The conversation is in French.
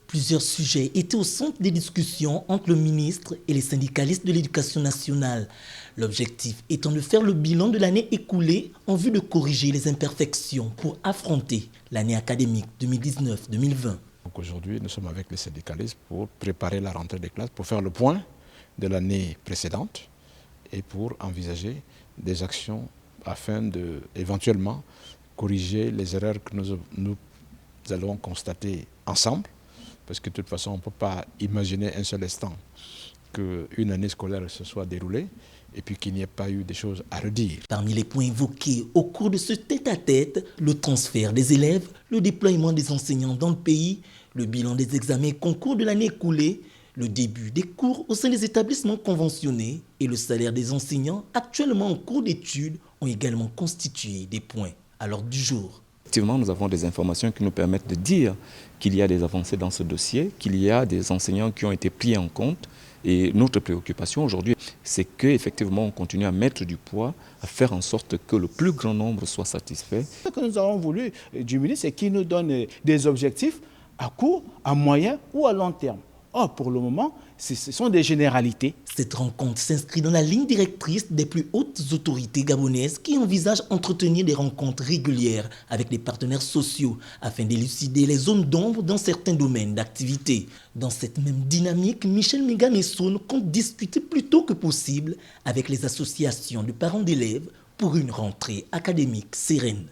Plusieurs sujets étaient au centre des discussions entre le ministre et les syndicalistes de l'Éducation nationale. L'objectif étant de faire le bilan de l'année écoulée en vue de corriger les imperfections pour affronter l'année académique 2019-2020. Donc aujourd'hui, nous sommes avec les syndicalistes pour préparer la rentrée des classes, pour faire le point de l'année précédente et pour envisager des actions afin de éventuellement corriger les erreurs que nous allons constater ensemble. Parce que de toute façon, on ne peut pas imaginer un seul instant qu'une année scolaire se soit déroulée et puis qu'il n'y ait pas eu des choses à redire. Parmi les points évoqués au cours de ce tête-à-tête, le transfert des élèves, le déploiement des enseignants dans le pays, le bilan des examens et concours de l'année écoulée, le début des cours au sein des établissements conventionnés et le salaire des enseignants actuellement en cours d'études ont également constitué des points à l'ordre du jour. Effectivement, nous avons des informations qui nous permettent de dire qu'il y a des avancées dans ce dossier, qu'il y a des enseignants qui ont été pris en compte. Et notre préoccupation aujourd'hui, c'est qu'effectivement, on continue à mettre du poids, à faire en sorte que le plus grand nombre soit satisfait. Ce que nous avons voulu du ministre, c'est qu'il nous donne des objectifs à court, à moyen ou à long terme. Or, pour le moment, ce sont des généralités. Cette rencontre s'inscrit dans la ligne directrice des plus hautes autorités gabonaises qui envisagent d'entretenir des rencontres régulières avec les partenaires sociaux afin d'élucider les zones d'ombre dans certains domaines d'activité. Dans cette même dynamique, Michel Megamessoun compte discuter plus tôt que possible avec les associations de parents d'élèves pour une rentrée académique sereine.